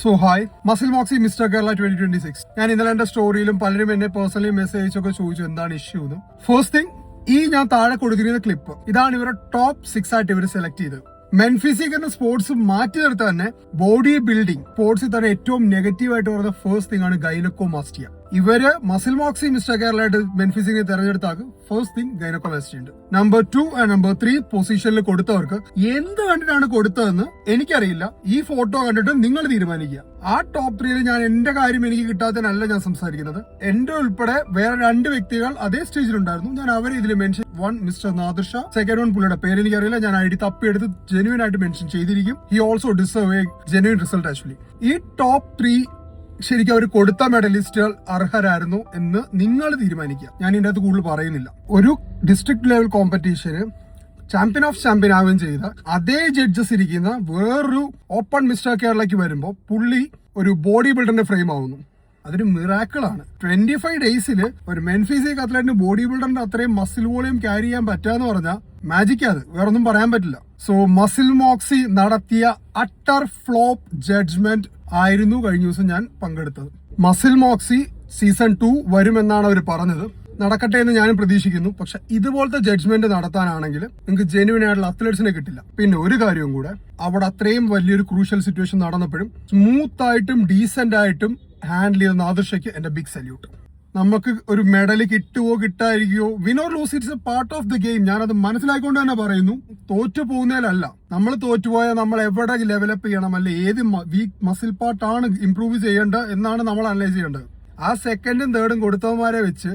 So hi, muscle moxie mister Kerala 2026. ഞാൻ ഇന്നലെ എന്റെ സ്റ്റോറിയിലും പലരും എന്നെ പേഴ്സണലി മെസ്സേജ് ഒക്കെ ചോദിച്ചു എന്താണ് ഇഷ്യൂ എന്ന്. ഫസ്റ്റ് തിങ്, ഈ ഞാൻ താഴെ കൊടുത്തിരിക്കുന്ന ക്ലിപ്പ് ഇതാണ് ഇവരുടെ ടോപ്പ് 6 ആയിട്ട് ഇവർ സെലക്ട് ചെയ്തത്. മെൻ ഫിസിക് എന്ന സ്പോർട്സ് മാറ്റി നിർത്താൻ തന്നെ ബോഡി ബിൽഡിംഗ് സ്പോർട്സിൽ തന്നെ ഏറ്റവും നെഗറ്റീവ് ആയിട്ട് പറയുന്ന ഫസ്റ്റ് തിങ് ആണ് ഗൈനക്കോമാസ്റ്റിയ. ഇവര് മസിൽ മോക്സി മിസ്റ്റർ കേരള ആയിട്ട് മെൻ ഫിസിക്കിനെ തെരഞ്ഞെടുത്താക്ക് ഫസ്റ്റ് തിങ് ഗൈനക്കോമാസ്റ്റിയ ഉണ്ട്. നമ്പർ 2 ആൻഡ് നമ്പർ 3 പൊസിഷനിൽ കൊടുത്തവർക്ക് എന്ത് കണ്ടിട്ടാണ് കൊടുത്തതെന്ന് എനിക്കറിയില്ല. ഈ ഫോട്ടോ കണ്ടിട്ട് നിങ്ങൾ തീരുമാനിക്കുക. ആ ടോപ്പ് 3 ഞാൻ എന്റെ കാര്യം എനിക്ക് കിട്ടാത്തതിനല്ല ഞാൻ സംസാരിക്കുന്നത്. എന്റെ ഉൾപ്പെടെ വേറെ 2 വ്യക്തികൾ അതേ സ്റ്റേജിലുണ്ടായിരുന്നു. ഞാൻ അവരെ ഇതിൽ mention, 1 mister Nadir Shah, second 1 പുള്ളിയുടെ പേര് എനിക്കറിയില്ല. ഞാൻ ഐഡി തപ്പിയെടുത്ത് ജെന്യൂൻ ആയിട്ട് മെൻഷൻ ചെയ്തിരിക്കും. He also deserve A genuine result. Actually ഈ ടോപ്പ് 3 ശരിക്കും അവർ കൊടുത്ത മെഡലിസ്റ്റുകൾ അർഹരായിരുന്നു എന്ന് നിങ്ങൾ തീരുമാനിക്കുക. ഞാൻ ഇതിന്റെ അകത്ത് കൂടുതൽ പറയുന്നില്ല. ഒരു ഡിസ്ട്രിക്ട് ലെവൽ കോമ്പറ്റീഷന് ചാമ്പ്യൻ ഓഫ് ചാമ്പ്യൻ ആവുകയും ചെയ്ത അതേ ജഡ്ജസ് ഇരിക്കുന്ന വേറൊരു ഓപ്പൺ മിസ്റ്റർ കേരളയ്ക്ക് വരുമ്പോൾ പുള്ളി ഒരു ബോഡി ബിൽഡറിന്റെ ഫ്രെയിം ആവുന്നു. അതൊരു മിറാക്കിളാണ്. 25 ഡേയ്സിൽ ഒരു മെൻ ഫിസിക് അത്ലറ്റിന് ബോഡി ബിൽഡറിന്റെ അത്രയും മസിൽ വോളിയം ക്യാരി ചെയ്യാൻ പറ്റാന്ന് പറഞ്ഞാൽ മാജിക്. അത് വേറൊന്നും പറയാൻ പറ്റില്ല. സോ മസിൽ മോക്സി നടത്തിയ അട്ടർ ഫ്ലോപ്പ് ജഡ്ജ്മെന്റ് ആയിരുന്നു കഴിഞ്ഞ ദിവസം ഞാൻ പങ്കെടുത്തത്. മസിൽ മോക്സി സീസൺ 2 വരുമെന്നാണ് അവർ പറഞ്ഞത്. നടക്കട്ടെ എന്ന് ഞാനും പ്രതീക്ഷിക്കുന്നു. പക്ഷെ ഇതുപോലത്തെ ജഡ്ജ്മെന്റ് നടത്താനാണെങ്കിൽ നിങ്ങൾക്ക് ജെന്യുവൻ ആയിട്ടുള്ള അത്ലറ്റ്സിനെ കിട്ടില്ല. പിന്നെ ഒരു കാര്യവും കൂടെ, അവിടെ അത്രയും വലിയൊരു ക്രൂഷ്യൽ സിറ്റുവേഷൻ നടന്നപ്പോഴും സ്മൂത്ത് ആയിട്ടും ഡീസെന്റ് ആയിട്ടും ഹാൻഡിൽ ചെയ്ത നാദിർ ഷായ്ക്ക് എന്റെ ബിഗ് സല്യൂട്ട്. നമുക്ക് ഒരു മെഡൽ കിട്ടുവോ കിട്ടായിരിക്കോ, win or lose, it's a part of the game. ഞാനത് മനസ്സിലാക്കിക്കൊണ്ട് തന്നെ പറയുന്നു. തോറ്റു പോകുന്നതിലല്ല. നമ്മൾ തോറ്റുപോയാൽ നമ്മൾ എവിടെ ലെവലപ്പ് ചെയ്യണം, അല്ലെ ഏത് വീക്ക് മസിൽ പാർട്ടാണ് ഇംപ്രൂവ് ചെയ്യേണ്ടത് എന്നാണ് നമ്മൾ അനലൈസ് ചെയ്യേണ്ടത്. ആ സെക്കൻഡും തേർഡും കൊടുത്തവന്മാരെ വെച്ച്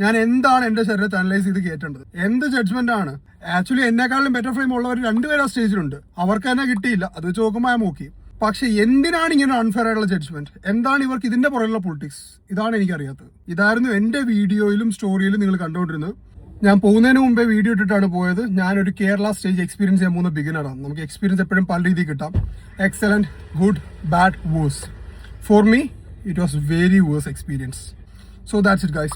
ഞാൻ എന്താണ് എന്റെ ശരീരത്തെ അനലൈസ് ചെയ്ത് കേട്ടേണ്ടത്? എന്ത് ജഡ്ജ്മെന്റ് ആണ്? ആക്ച്വലി എന്നെക്കാളും ബെറ്റർ ഫ്രെയിം ഉള്ളവർ 2 പേര് ആ സ്റ്റേജിലുണ്ട്. അവർക്ക് തന്നെ കിട്ടിയില്ല. അത് വെച്ച് നോക്കുമ്പോൾ നോക്കി. പക്ഷെ എന്തിനാണ് ഇങ്ങനെ അൺഫെയർ ആയിട്ടുള്ള ജഡ്ജ്മെന്റ്? എന്താണ് ഇവർക്ക് ഇതിന്റെ പുറകിലുള്ള പൊളിറ്റിക്സ്? ഇതാണ് എനിക്കറിയാത്തത്. ഇതായിരുന്നു എന്റെ വീഡിയോയിലും സ്റ്റോറിയിലും നിങ്ങൾ കണ്ടുകൊണ്ടിരുന്നത്. ഞാൻ പോകുന്നതിന് മുമ്പേ വീഡിയോ ഇട്ടിട്ടാണ് പോയത്. ഞാനൊരു കേരള സ്റ്റേജ് എക്സ്പീരിയൻസ് ചെയ്യാൻ പോകുന്ന ബിഗിനറാണ്. നമുക്ക് എക്സ്പീരിയൻസ് എപ്പോഴും പല രീതിയിൽ കിട്ടാം. Excellent, good, bad, worse. For me it was very worse experience. So that's it guys.